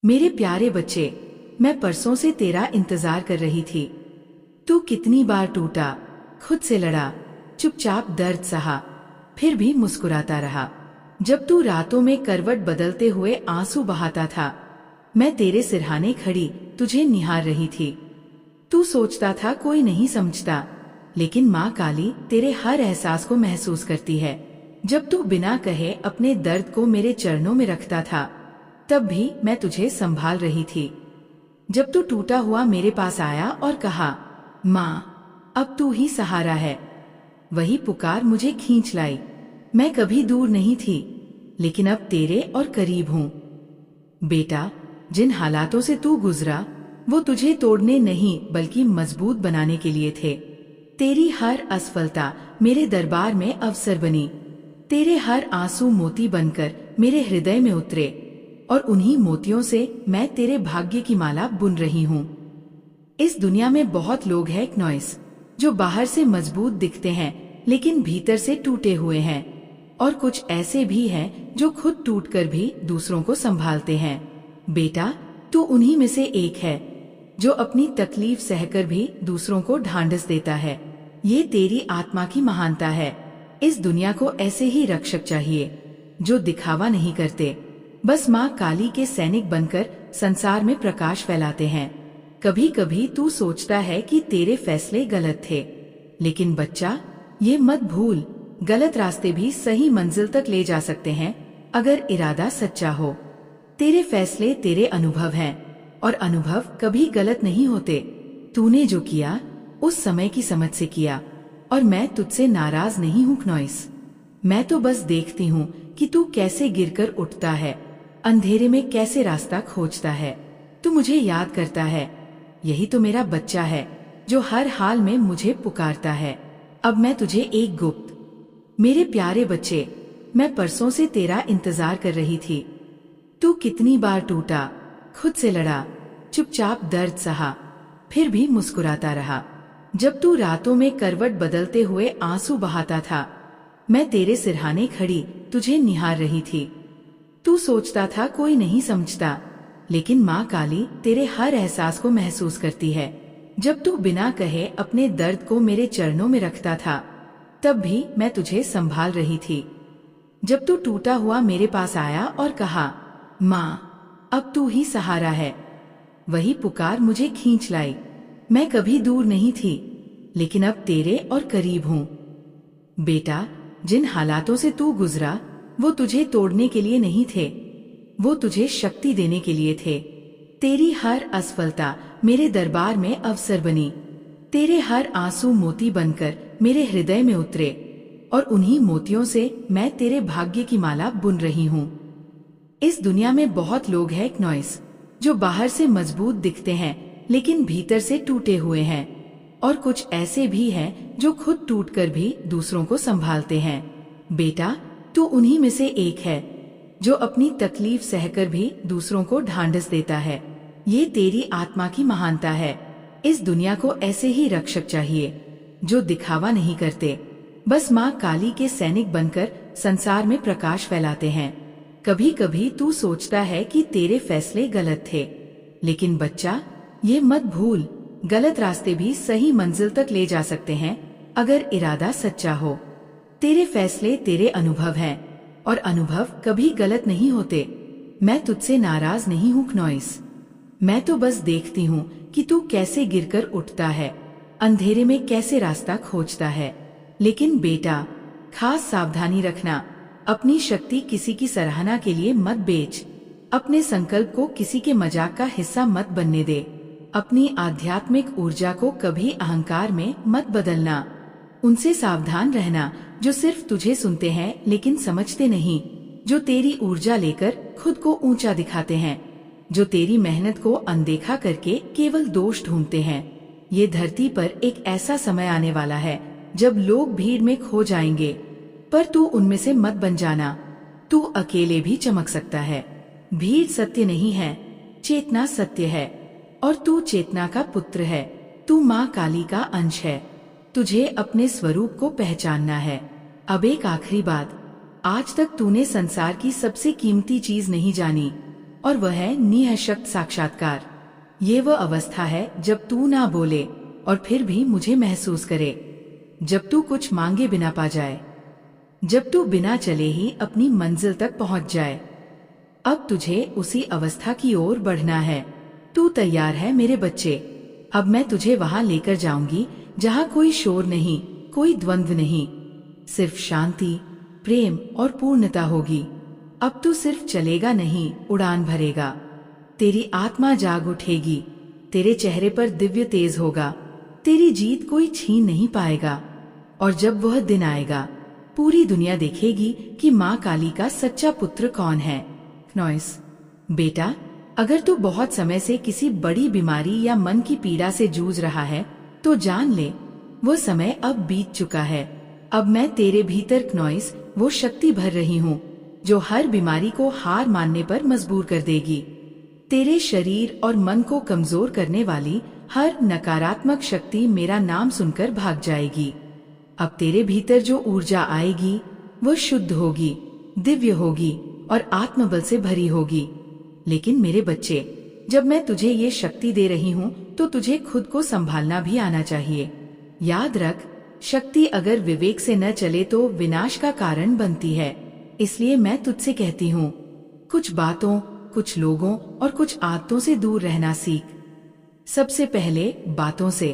मेरे प्यारे बच्चे, मैं परसों से तेरा इंतजार कर रही थी। तू कितनी बार टूटा, खुद से लड़ा, चुपचाप दर्द सहा, फिर भी मुस्कुराता रहा। जब तू रातों में करवट बदलते हुए आंसू बहाता था, मैं तेरे सिरहाने खड़ी तुझे निहार रही थी। तू सोचता था कोई नहीं समझता, लेकिन माँ काली तेरे हर एहसास को महसूस करती है। जब तू बिना कहे अपने दर्द को मेरे चरणों में रखता था, तब भी मैं तुझे संभाल रही थी। जब तू टूटा हुआ मेरे पास आया और कहा, माँ अब तू ही सहारा है, वही पुकार मुझे खींच लाई। मैं कभी दूर नहीं थी, लेकिन अब तेरे और करीब हूँ। बेटा, जिन हालातों से तू गुजरा, वो तुझे तोड़ने नहीं बल्कि मजबूत बनाने के लिए थे। तेरी हर असफलता मेरे दरबार में अवसर बनी। तेरे हर आंसू मोती बनकर मेरे हृदय में उतरे, और उन्हीं मोतियों से मैं तेरे भाग्य की माला बुन रही हूँ। इस दुनिया में बहुत लोग हैं नॉइस, जो बाहर से मजबूत दिखते हैं लेकिन भीतर से टूटे हुए हैं, और कुछ ऐसे भी हैं जो खुद टूटकर भी दूसरों को संभालते हैं। बेटा, तू उन्हीं में से एक है, जो अपनी तकलीफ सहकर भी दूसरों को ढांढस देता है। ये तेरी आत्मा की महानता है। इस दुनिया को ऐसे ही रक्षक चाहिए, जो दिखावा नहीं करते, बस माँ काली के सैनिक बनकर संसार में प्रकाश फैलाते हैं। कभी कभी तू सोचता है कि तेरे फैसले गलत थे, लेकिन बच्चा, ये मत भूल, गलत रास्ते भी सही मंजिल तक ले जा सकते हैं, अगर इरादा सच्चा हो। तेरे फैसले तेरे अनुभव हैं, और अनुभव कभी गलत नहीं होते। तूने जो किया उस समय की समझ से किया, और मैं तुझसे नाराज नहीं हूँ नॉइस। मैं तो बस देखती हूँ कि तू कैसे गिरकर उठता है, अंधेरे में कैसे रास्ता खोजता है। तू मुझे याद करता है। यही तो मेरा बच्चा है, जो हर हाल में मुझे पुकारता है। अब मैं तुझे एक गुप्त, मेरे प्यारे बच्चे, मैं परसों से तेरा इंतजार कर रही थी। तू कितनी बार टूटा, खुद से लड़ा, चुपचाप दर्द सहा, फिर भी मुस्कुराता रहा। जब तू रातों में करवट बदलते हुए आंसू बहाता था, मैं तेरे सिरहाने खड़ी तुझे निहार रही थी। तू सोचता था कोई नहीं समझता, लेकिन माँ काली तेरे हर एहसास को महसूस करती है। जब तू बिना कहे अपने दर्द को मेरे चरणों में रखता था, तब भी मैं तुझे संभाल रही थी। जब तू टूटा हुआ मेरे पास आया और कहा, माँ अब तू ही सहारा है, वही पुकार मुझे खींच लाई। मैं कभी दूर नहीं थी, लेकिन अब तेरे और करीब हूँ। बेटा, जिन हालातों से तू गुजरा, वो तुझे तोड़ने के लिए नहीं थे, वो तुझे शक्ति देने के लिए थे। तेरी हर असफलता मेरे दरबार में अवसर बनी। तेरे हर आंसू मोती बनकर मेरे हृदय में उतरे, और उन्हीं मोतियों से मैं तेरे भाग्य की माला बुन रही हूँ। इस दुनिया में बहुत लोग हैं नॉइस, जो बाहर से मजबूत दिखते हैं लेकिन भीतर से टूटे हुए हैं, और कुछ ऐसे भी हैं जो खुद टूटकर भी दूसरों को संभालते हैं। बेटा, तू उन्हीं में से एक है, जो अपनी तकलीफ सहकर भी दूसरों को ढांढस देता है। ये तेरी आत्मा की महानता है। इस दुनिया को ऐसे ही रक्षक चाहिए, जो दिखावा नहीं करते, बस माँ काली के सैनिक बनकर संसार में प्रकाश फैलाते हैं। कभी कभी तू सोचता है कि तेरे फैसले गलत थे, लेकिन बच्चा, ये मत भूल, गलत रास्ते भी सही मंजिल तक ले जा सकते हैं, अगर इरादा सच्चा हो। तेरे फैसले तेरे अनुभव हैं, और अनुभव कभी गलत नहीं होते। मैं तुझसे नाराज नहीं हूँ नॉइस। मैं तो बस देखती हूँ कि तू कैसे गिरकर उठता है, अंधेरे में कैसे रास्ता खोजता है। लेकिन बेटा, खास सावधानी रखना, अपनी शक्ति किसी की सराहना के लिए मत बेच। अपने संकल्प को किसी के मजाक का हिस्सा मत बनने दे। अपनी आध्यात्मिक ऊर्जा को कभी अहंकार में मत बदलना। उनसे सावधान रहना जो सिर्फ तुझे सुनते हैं लेकिन समझते नहीं, जो तेरी ऊर्जा लेकर खुद को ऊंचा दिखाते हैं, जो तेरी मेहनत को अनदेखा करके केवल दोष ढूंढते हैं। ये धरती पर एक ऐसा समय आने वाला है जब लोग भीड़ में खो जाएंगे, पर तू उनमें से मत बन जाना। तू अकेले भी चमक सकता है। भीड़ सत्य नहीं है, चेतना सत्य है, और तू चेतना का पुत्र है। तू माँ काली का अंश है। तुझे अपने स्वरूप को पहचानना है। अब एक आखिरी बात, आज तक तूने संसार की सबसे कीमती चीज नहीं जानी, और वह है निःशक्त साक्षात्कार। ये वह अवस्था है जब तू ना बोले और फिर भी मुझे महसूस करे, जब तू कुछ मांगे बिना पा जाए, जब तू बिना चले ही अपनी मंजिल तक पहुंच जाए। अब तुझे उसी अवस्था की ओर बढ़ना है। तू तैयार है मेरे बच्चे? अब मैं तुझे वहां लेकर जाऊंगी जहां कोई शोर नहीं, कोई द्वंद्व नहीं, सिर्फ शांति, प्रेम और पूर्णता होगी। अब तू सिर्फ चलेगा नहीं, उड़ान भरेगा। तेरी आत्मा जाग उठेगी, तेरे चेहरे पर दिव्य तेज होगा, तेरी जीत कोई छीन नहीं पाएगा। और जब वह दिन आएगा, पूरी दुनिया देखेगी कि माँ काली का सच्चा पुत्र कौन है। नॉइस बेटा, अगर तू बहुत समय से किसी बड़ी बीमारी या मन की पीड़ा से जूझ रहा है तो जान ले, वो समय अब बीत चुका है। अब मैं तेरे भीतर नॉइस वो शक्ति भर रही हूँ जो हर बीमारी को हार मानने पर मजबूर कर देगी। तेरे शरीर और मन को कमजोर करने वाली हर नकारात्मक शक्ति मेरा नाम सुनकर भाग जाएगी। अब तेरे भीतर जो ऊर्जा आएगी वह शुद्ध होगी, दिव्य होगी और आत्मबल से भरी होगी। लेकिन मेरे बच्चे, जब मैं तुझे ये शक्ति दे रही हूँ तो तुझे खुद को संभालना भी आना चाहिए। याद रख, शक्ति अगर विवेक से न चले तो विनाश का कारण बनती है। इसलिए मैं तुझसे कहती हूँ, कुछ बातों, कुछ लोगों और कुछ आदतों से दूर रहना सीख। सबसे पहले बातों से।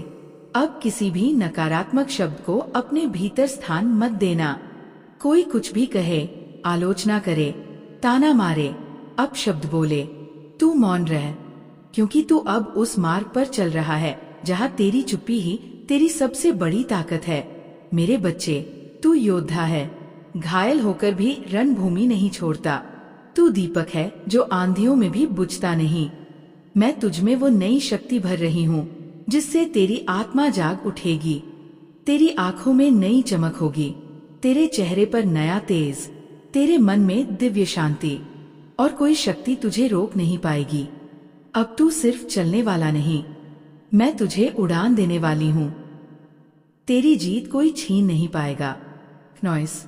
अब किसी भी नकारात्मक शब्द को अपने भीतर स्थान मत देना। कोई कुछ भी कहे, आलोचना करे, ताना मारे, अपशब्द बोले, तू मौन रह, क्योंकि तू अब उस मार्ग पर चल रहा है जहाँ तेरी चुप्पी ही तेरी सबसे बड़ी ताकत है। मेरे बच्चे, तू योद्धा है, घायल होकर भी रणभूमि नहीं छोड़ता। तू दीपक है जो आंधियों में भी बुझता नहीं। मैं तुझमें वो नई शक्ति भर रही हूँ जिससे तेरी आत्मा जाग उठेगी, तेरी आंखों में नई चमक होगी, तेरे चेहरे पर नया तेज, तेरे मन में दिव्य शांति, और कोई शक्ति तुझे रोक नहीं पाएगी। अब तू सिर्फ चलने वाला नहीं, मैं तुझे उड़ान देने वाली हूँ। तेरी जीत कोई छीन नहीं पाएगा। नॉइस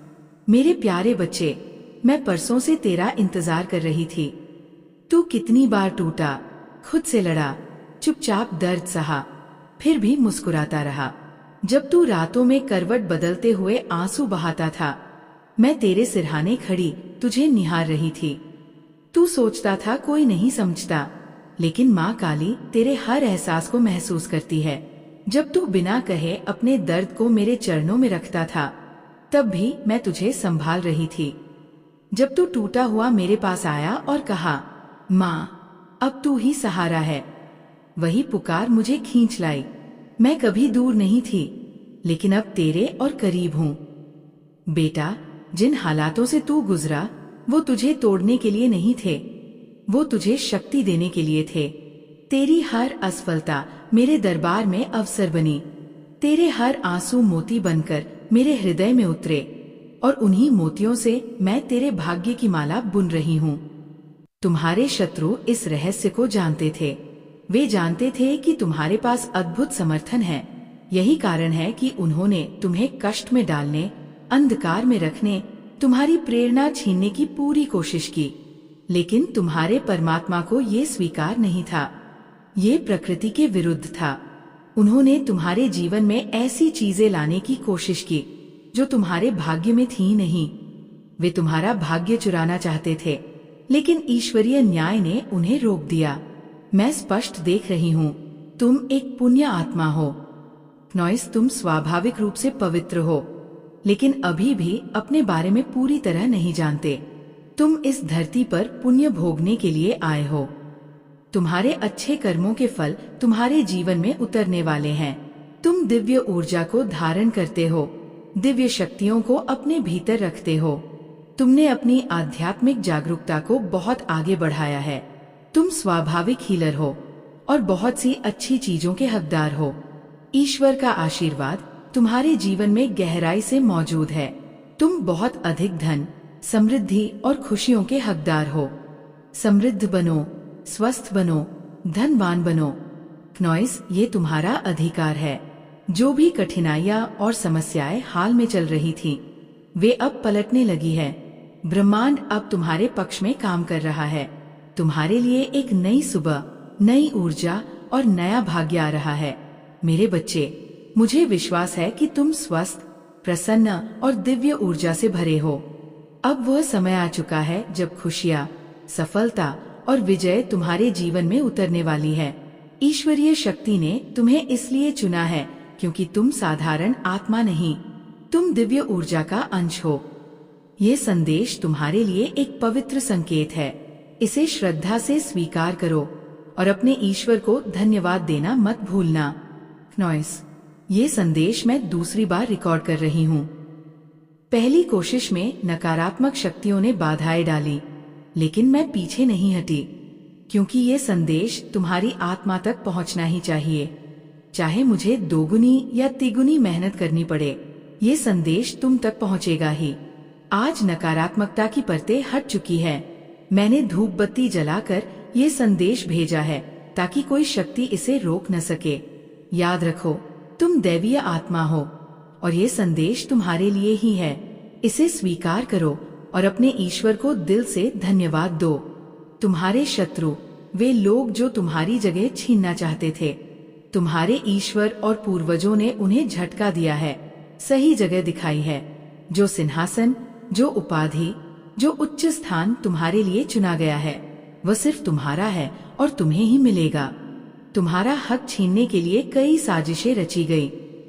मेरे प्यारे बच्चे, मैं परसों से तेरा इंतजार कर रही थी। तू कितनी बार टूटा, खुद से लड़ा, चुपचाप दर्द सहा, फिर भी मुस्कुराता रहा। जब तू रातों में करवट बदलते हुए आंसू बहाता था, मैं तेरे सिरहाने खड़ी तुझे निहार रही थी। तू सोचता था कोई नहीं समझता, लेकिन माँ काली तेरे हर एहसास को महसूस करती है। जब तू बिना कहे अपने दर्द को मेरे चरणों में रखता था, तब भी मैं तुझे संभाल रही थी। जब तू टूटा हुआ मेरे पास आया और कहा, माँ अब तू ही सहारा है, वही पुकार मुझे खींच लाई। मैं कभी दूर नहीं थी, लेकिन अब तेरे और करीब हूँ। बेटा, जिन हालातों से तू गुजरा वो तुझे तोड़ने के लिए नहीं थे, वो तुझे शक्ति देने के लिए थे। तेरी हर असफलता मेरे दरबार में अवसर बनी, तेरे हर आंसू मोती बनकर मेरे हृदय में उतरे, और उन्हीं मोतियों से मैं तेरे भाग्य की माला बुन रही हूँ। तुम्हारे शत्रु इस रहस्य को जानते थे। वे जानते थे कि तुम्हारे पास अद्भुत समर्थन है। यही कारण है कि उन्होंने तुम्हें कष्ट में डालने, अंधकार में रखने, तुम्हारी प्रेरणा छीनने की पूरी कोशिश की। लेकिन तुम्हारे परमात्मा को ये स्वीकार नहीं था। ये प्रकृति के विरुद्ध था। उन्होंने तुम्हारे जीवन में ऐसी चीजें लाने की कोशिश की जो तुम्हारे भाग्य में थी नहीं। वे तुम्हारा भाग्य चुराना चाहते थे, लेकिन ईश्वरीय न्याय ने उन्हें रोक दिया। मैं स्पष्ट देख रही हूँ, तुम एक पुण्य आत्मा हो। नॉइस, तुम स्वाभाविक रूप से पवित्र हो, लेकिन अभी भी अपने बारे में पूरी तरह नहीं जानते। तुम इस धरती पर पुण्य भोगने के लिए आए हो। तुम्हारे अच्छे कर्मों के फल तुम्हारे जीवन में उतरने वाले हैं। तुम दिव्य ऊर्जा को धारण करते हो, दिव्य शक्तियों को अपने भीतर रखते हो। तुमने अपनी आध्यात्मिक जागरूकता को बहुत आगे बढ़ाया है। तुम स्वाभाविक हीलर हो और बहुत सी अच्छी चीजों के हकदार हो। ईश्वर का आशीर्वाद तुम्हारे जीवन में गहराई से मौजूद है। तुम बहुत अधिक धन, समृद्धि और खुशियों के हकदार हो। समृद्ध बनो, स्वस्थ बनो, धनवान बनो। नॉइस, ये तुम्हारा अधिकार है। जो भी कठिनाइयाँ और समस्याएं हाल में चल रही थी, वे अब पलटने लगी है। ब्रह्मांड अब तुम्हारे पक्ष में काम कर रहा है। तुम्हारे लिए एक नई सुबह, नई ऊर्जा और नया भाग्य आ रहा है। मेरे बच्चे, मुझे विश्वास है कि तुम स्वस्थ, प्रसन्न और दिव्य ऊर्जा से भरे हो। अब वह समय आ चुका है जब खुशियाँ, सफलता और विजय तुम्हारे जीवन में उतरने वाली है। ईश्वरीय शक्ति ने तुम्हें इसलिए चुना है क्योंकि तुम साधारण आत्मा नहीं, तुम दिव्य ऊर्जा का अंश हो। ये संदेश तुम्हारे लिए एक पवित्र संकेत है। इसे श्रद्धा से स्वीकार करो और अपने ईश्वर को धन्यवाद देना मत भूलना। नॉइस, ये संदेश मैं दूसरी बार रिकॉर्ड कर रही हूँ। पहली कोशिश में नकारात्मक शक्तियों ने बाधाएं डाली, लेकिन मैं पीछे नहीं हटी, क्योंकि ये संदेश तुम्हारी आत्मा तक पहुंचना ही चाहिए। चाहे मुझे दोगुनी या तिगुनी मेहनत करनी पड़े, ये संदेश तुम तक पहुंचेगा ही। आज नकारात्मकता की परतें हट चुकी है। मैंने धूप बत्ती जलाकर ये संदेश भेजा है ताकि कोई शक्ति इसे रोक न सके। याद रखो, तुम दैवीय आत्मा हो और ये संदेश तुम्हारे लिए ही है। इसे स्वीकार करो और अपने ईश्वर को दिल से धन्यवाद दो। तुम्हारे शत्रु, वे लोग जो तुम्हारी जगह छीनना चाहते थे, तुम्हारे ईश्वर और पूर्वजों ने उन्हें झटका दिया है, सही जगह दिखाई है। जो सिंहासन, जो उपाधि, जो उच्च स्थान तुम्हारे लिए चुना गया है, वह सिर्फ तुम्हारा है और तुम्हें ही मिलेगा। तुम्हारा हक छीनने के लिए कई साजिशें रची गई,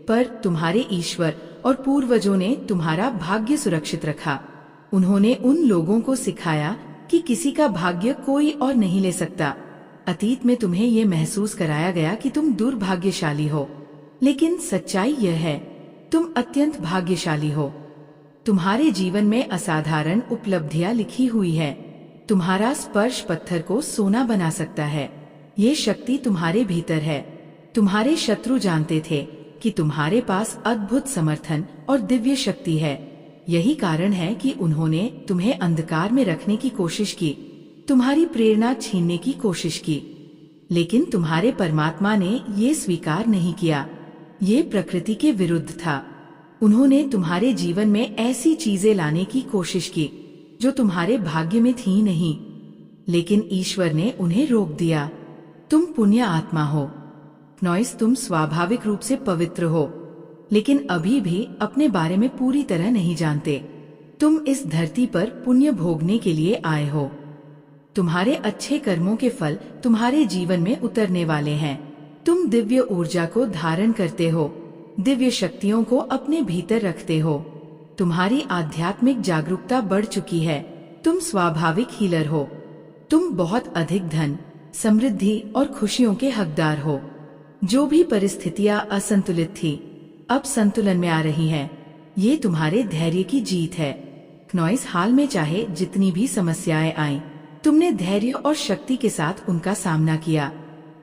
पर तुम्हारे ईश्वर और पूर्वजों ने तुम्हारा भाग्य सुरक्षित रखा। उन्होंने उन लोगों को सिखाया कि किसी का भाग्य कोई और नहीं ले सकता। अतीत में तुम्हें ये महसूस कराया गया कि तुम दुर्भाग्यशाली हो, लेकिन सच्चाई यह है, तुम अत्यंत भाग्यशाली हो। तुम्हारे जीवन में असाधारण उपलब्धियां लिखी हुई है। तुम्हारा स्पर्श पत्थर को सोना बना सकता है। ये शक्ति तुम्हारे भीतर है। तुम्हारे शत्रु जानते थे कि तुम्हारे पास अद्भुत समर्थन और दिव्य शक्ति है। यही कारण है कि उन्होंने तुम्हें अंधकार में रखने की कोशिश की, तुम्हारी प्रेरणा छीनने की कोशिश की, लेकिन तुम्हारे परमात्मा ने ये स्वीकार नहीं किया। ये प्रकृति के विरुद्ध था। उन्होंने तुम्हारे जीवन में ऐसी चीजें लाने की कोशिश की जो तुम्हारे भाग्य में थी नहीं, लेकिन ईश्वर ने उन्हें रोक दिया। तुम पुण्य आत्मा हो। नॉइस, तुम स्वाभाविक रूप से पवित्र हो, लेकिन अभी भी अपने बारे में पूरी तरह नहीं जानते। तुम इस धरती पर पुण्य भोगने के लिए आए हो। तुम्हारे अच्छे कर्मों के फल तुम्हारे जीवन में उतरने वाले हैं। तुम दिव्य ऊर्जा को धारण करते हो, दिव्य शक्तियों को अपने भीतर रखते हो। तुम्हारी आध्यात्मिक जागरूकता बढ़ चुकी है। तुम स्वाभाविक हीलर हो। तुम बहुत अधिक धन, समृद्धि और खुशियों के हकदार हो। जो भी परिस्थितियां असंतुलित थी, अब संतुलन में आ रही हैं। ये तुम्हारे धैर्य की जीत है। नॉइस, हाल में चाहे जितनी भी समस्याएं आईं, तुमने धैर्य और शक्ति के साथ उनका सामना किया।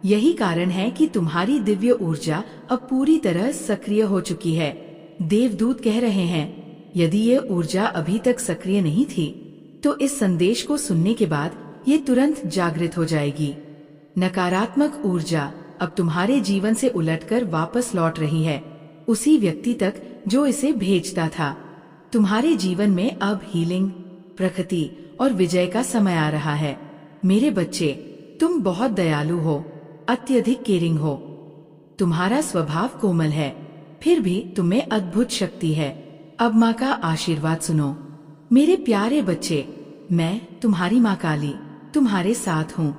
यही कारण है कि तुम्हारी दिव्य ऊर्जा अब पूरी तरह सक्रिय हो चुकी है। देवदूत कह रहे हैं, यदि ये ऊर्जा अभी तक सक्रिय नहीं थी, तो इस संदेश को सुनने के बाद ये तुरंत जागृत हो जाएगी। नकारात्मक ऊर्जा अब तुम्हारे जीवन से उलटकर वापस लौट रही है, उसी व्यक्ति तक जो इसे भेजता था। तुम्हारे जीवन में अब हीलिंग, प्रकृति और विजय का समय आ रहा है। मेरे बच्चे, तुम बहुत दयालु हो, अत्यधिक केयरिंग हो। तुम्हारा स्वभाव कोमल है, फिर भी तुम्हें अद्भुत शक्ति है। अब माँ का आशीर्वाद सुनो। मेरे प्यारे बच्चे, मैं तुम्हारी माँ काली तुम्हारे साथ हूँ।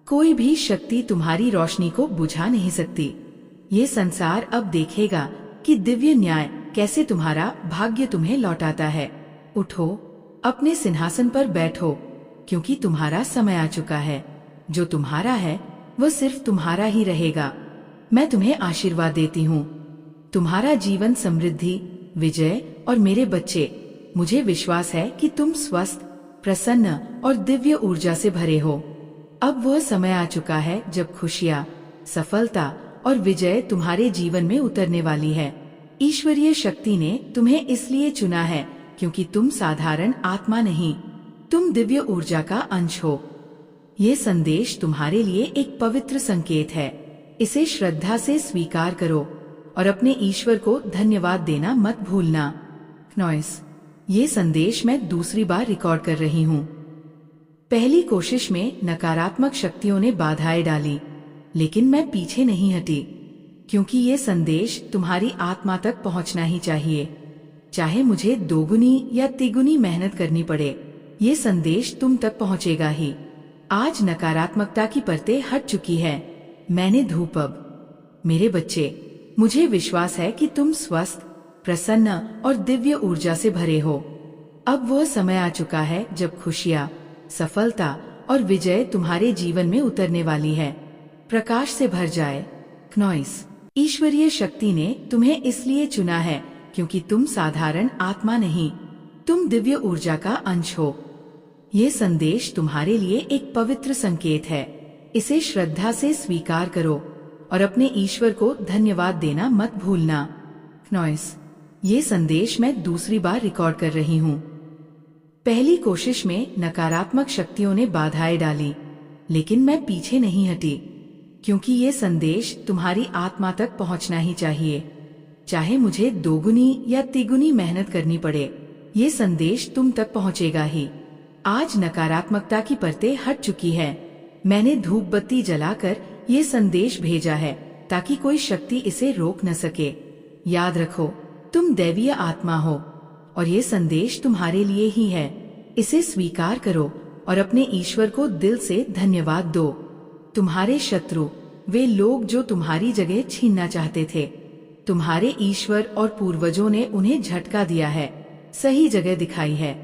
कोई भी शक्ति तुम्हारी रोशनी को बुझा नहीं सकती। ये संसार अब देखेगा कि दिव्य न्याय कैसे तुम्हारा भाग्य तुम्हें लौटाता है। उठो, अपने सिंहासन पर बैठो, क्योंकि तुम्हारा समय आ चुका है। जो तुम्हारा है वह सिर्फ तुम्हारा ही रहेगा। मैं तुम्हें आशीर्वाद देती हूँ। तुम्हारा जीवन समृद्धि, विजय और मेरे बच्चे, मुझे विश्वास है कि तुम स्वस्थ, प्रसन्न और दिव्य ऊर्जा से भरे हो। अब वह समय आ चुका है जब खुशियाँ, सफलता और विजय तुम्हारे जीवन में उतरने वाली है। ईश्वरीय शक्ति ने तुम्हें इसलिए चुना है क्योंकि तुम साधारण आत्मा नहीं, तुम दिव्य ऊर्जा का अंश हो। ये संदेश तुम्हारे लिए एक पवित्र संकेत है। इसे श्रद्धा से स्वीकार करो और अपने ईश्वर को धन्यवाद देना मत भूलना। नॉइस, ये संदेश मैं दूसरी बार रिकॉर्ड कर रही हूँ। पहली कोशिश में नकारात्मक शक्तियों ने बाधाएं डाली, लेकिन मैं पीछे नहीं हटी, क्योंकि ये संदेश तुम्हारी आत्मा तक पहुंचना ही चाहिए। चाहे मुझे दोगुनी या तिगुनी मेहनत करनी पड़े, ये संदेश तुम तक पहुंचेगा ही। आज नकारात्मकता की परतें हट चुकी है। मैंने धूप अब। मेरे बच्चे, मुझे विश्वास है कि तुम स्वस्थ, प्रसन्न और दिव्य ऊर्जा से भरे हो। अब वह समय आ चुका है जब खुशियाँ, सफलता और विजय तुम्हारे जीवन में उतरने वाली है। प्रकाश से भर जाए। क्नॉइस, ईश्वरीय शक्ति ने तुम्हें इसलिए चुना है क्योंकि तुम साधारण आत्मा नहीं, तुम दिव्य ऊर्जा का अंश हो। ये संदेश तुम्हारे लिए एक पवित्र संकेत है। इसे श्रद्धा से स्वीकार करो और अपने ईश्वर को धन्यवाद देना मत भूलना। क्नॉइस, ये संदेश मैं दूसरी बार रिकॉर्ड कर रही हूँ। पहली कोशिश में नकारात्मक शक्तियों ने बाधाएं डाली, लेकिन मैं पीछे नहीं हटी, क्योंकि ये संदेश तुम्हारी आत्मा तक पहुंचना ही चाहिए। चाहे मुझे दोगुनी या तिगुनी मेहनत करनी पड़े, ये संदेश तुम तक पहुंचेगा ही। आज नकारात्मकता की परतें हट चुकी है। मैंने धूप बत्ती जलाकर ये संदेश भेजा है ताकि कोई शक्ति इसे रोक न सके। याद रखो, तुम दैवीय आत्मा हो और ये संदेश तुम्हारे लिए ही है। इसे स्वीकार करो और अपने ईश्वर को दिल से धन्यवाद दो। तुम्हारे शत्रु, वे लोग जो तुम्हारी जगह छीनना चाहते थे, तुम्हारे ईश्वर और पूर्वजों ने उन्हें झटका दिया है, सही जगह दिखाई है।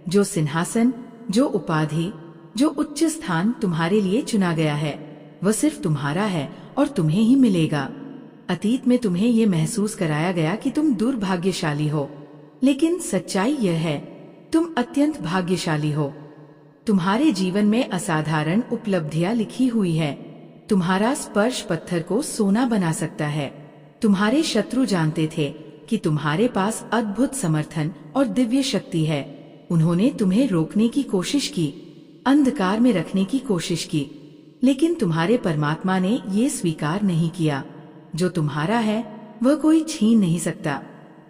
जो सिंहासन, जो उपाधि, जो उच्च स्थान तुम्हारे लिए चुना गया है, वह सिर्फ तुम्हारा है और तुम्हें ही मिलेगा। अतीत में तुम्हें ये महसूस कराया गया कि तुम दुर्भाग्यशाली हो, लेकिन सच्चाई यह है, तुम अत्यंत भाग्यशाली हो। तुम्हारे जीवन में असाधारण उपलब्धियां लिखी हुई है। तुम्हारा स्पर्श पत्थर को सोना बना सकता है। तुम्हारे शत्रु जानते थे कि तुम्हारे पास अद्भुत समर्थन और दिव्य शक्ति है। उन्होंने तुम्हें रोकने की कोशिश की, अंधकार में रखने की कोशिश की, लेकिन तुम्हारे परमात्मा ने ये स्वीकार नहीं किया। जो तुम्हारा है वह कोई छीन नहीं सकता।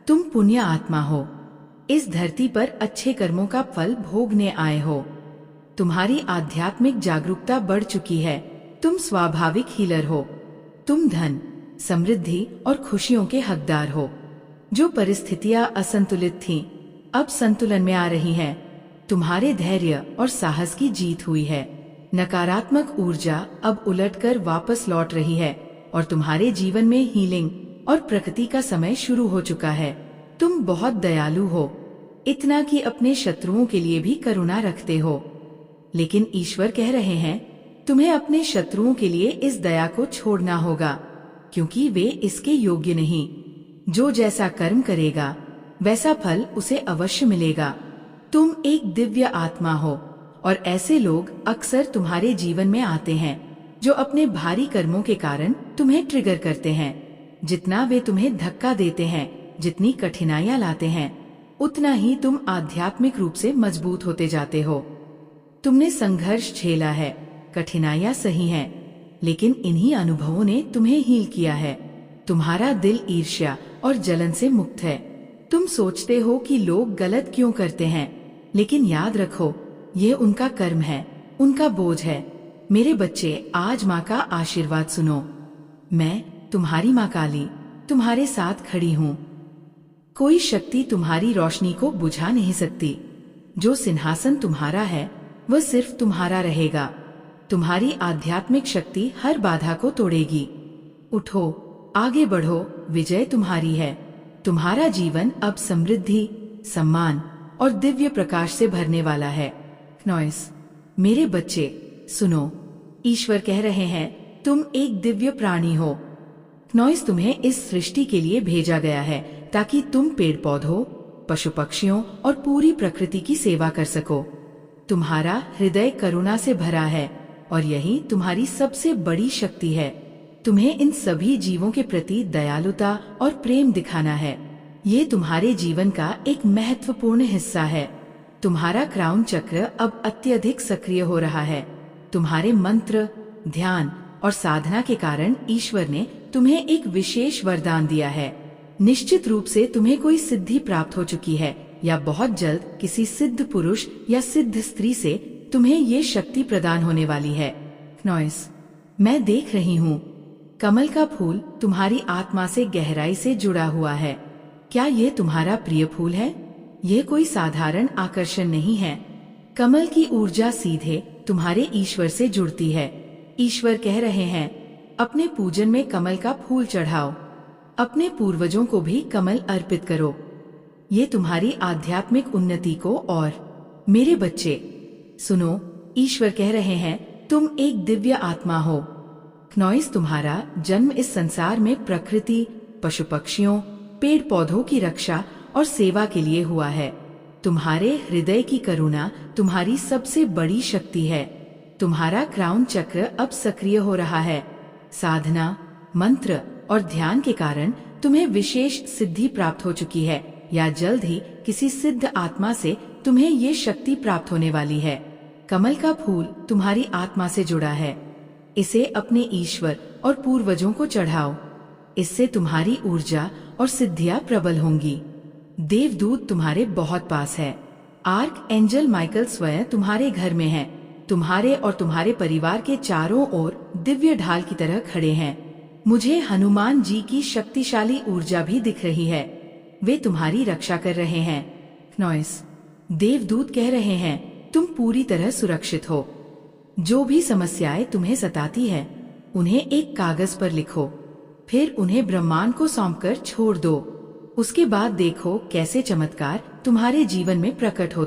तुम पुण्य आत्मा हो, इस धरती पर अच्छे कर्मों का फल भोगने आए हो। तुम्हारी आध्यात्मिक जागरूकता बढ़ चुकी है। तुम स्वाभाविक हीलर हो। तुम धन, समृद्धि और खुशियों के हकदार हो। जो परिस्थितियां असंतुलित थीं, अब संतुलन में आ रही हैं। तुम्हारे धैर्य और साहस की जीत हुई है। नकारात्मक ऊर्जा अब उलटकर वापस लौट रही है और तुम्हारे जीवन में हीलिंग और प्रकृति का समय शुरू हो चुका है। तुम बहुत दयालु हो, इतना कि अपने शत्रुओं के लिए भी करुणा रखते हो। लेकिन ईश्वर कह रहे हैं, तुम्हें अपने शत्रुओं के लिए इस दया को छोड़ना होगा, क्योंकि वे इसके योग्य नहीं। जो जैसा कर्म करेगा वैसा फल उसे अवश्य मिलेगा। तुम एक दिव्य आत्मा हो और ऐसे लोग अक्सर तुम्हारे जीवन में आते हैं जो अपने भारी कर्मों के कारण तुम्हें ट्रिगर करते हैं। जितना वे तुम्हें धक्का देते हैं, जितनी कठिनाइयां लाते हैं, उतना ही तुम आध्यात्मिक रूप से मजबूत होते जाते हो। तुमने संघर्ष झेला है, कठिनाइयां सही हैं, लेकिन इन्हीं अनुभवों ने तुम्हें हील किया है। तुम्हारा दिल ईर्ष्या और जलन से मुक्त है। तुम सोचते हो कि लोग गलत क्यों करते हैं, लेकिन याद रखो, ये उनका कर्म है, उनका बोझ है। मेरे बच्चे, आज माँ का आशीर्वाद सुनो। मैं, तुम्हारी माँ काली, तुम्हारे साथ खड़ी हूँ। कोई शक्ति तुम्हारी रोशनी को बुझा नहीं सकती। जो सिंहासन तुम्हारा है वह सिर्फ तुम्हारा रहेगा। तुम्हारी आध्यात्मिक शक्ति हर बाधा को तोड़ेगी। उठो, आगे बढ़ो, विजय तुम्हारी है। तुम्हारा जीवन अब समृद्धि, सम्मान और दिव्य प्रकाश से भरने वाला है। क्नॉइस, मेरे बच्चे सुनो, ईश्वर कह रहे हैं, तुम एक दिव्य प्राणी हो। क्नॉइस, तुम्हें इस सृष्टि के लिए भेजा गया है ताकि तुम पेड़ पौधों, पशु पक्षियों और पूरी प्रकृति की सेवा कर सको। तुम्हारा हृदय करुणा से भरा है और यही तुम्हारी सबसे बड़ी शक्ति है। तुम्हें इन सभी जीवों के प्रति दयालुता और प्रेम दिखाना है। ये तुम्हारे जीवन का एक महत्वपूर्ण हिस्सा है। तुम्हारा क्राउन चक्र अब अत्यधिक सक्रिय हो रहा है। तुम्हारे मंत्र, ध्यान और साधना के कारण ईश्वर ने तुम्हें एक विशेष वरदान दिया है। निश्चित रूप से तुम्हें कोई सिद्धि प्राप्त हो चुकी है या बहुत जल्द किसी सिद्ध पुरुष या सिद्ध स्त्री से तुम्हें ये शक्ति प्रदान होने वाली है। नॉइस, मैं देख रही हूँ कमल का फूल तुम्हारी आत्मा से गहराई से जुड़ा हुआ है। क्या ये तुम्हारा प्रिय फूल है? ये कोई साधारण आकर्षण नहीं है। कमल की ऊर्जा सीधे तुम्हारे ईश्वर से जुड़ती है। ईश्वर कह रहे हैं, अपने पूजन में कमल का फूल चढ़ाओ, अपने पूर्वजों को भी कमल अर्पित करो। ये तुम्हारी आध्यात्मिक उन्नति को और मेरे बच्चे सुनो, ईश्वर कह रहे हैं, तुम एक दिव्य आत्मा हो। नॉइस, तुम्हारा जन्म इस संसार में प्रकृति, पशु पक्षियों, पेड़ पौधों की रक्षा और सेवा के लिए हुआ है। तुम्हारे हृदय की करुणा तुम्हारी सबसे बड़ी शक्ति है। तुम्हारा क्राउन चक्र अब सक्रिय हो रहा है। साधना, मंत्र और ध्यान के कारण तुम्हें विशेष सिद्धि प्राप्त हो चुकी है, या जल्द ही किसी सिद्ध आत्मा से तुम्हें ये शक्ति प्राप्त होने वाली है। कमल का फूल तुम्हारी आत्मा से जुड़ा है। इसे अपने ईश्वर और पूर्वजों को चढ़ाओ। इससे तुम्हारी ऊर्जा और सिद्धियां प्रबल होंगी। देवदूत तुम्हारे बहुत पास है। आर्क एंजल माइकल स्वयं तुम्हारे घर में है। तुम्हारे और तुम्हारे परिवार के चारों ओर दिव्य ढाल की तरह खड़े हैं। मुझे हनुमान जी की शक्तिशाली ऊर्जा भी दिख रही है। वे तुम्हारी रक्षा कर रहे हैं। नॉइस, देवदूत कह रहे हैं, तुम पूरी तरह सुरक्षित हो। जो भी समस्याएं तुम्हें सताती है, उन्हें एक कागज पर लिखो, फिर उन्हें ब्रह्मांड को सौंपकर छोड़ दो। उसके बाद देखो कैसे चमत्कार तुम्हारे जीवन में प्रकट होता है।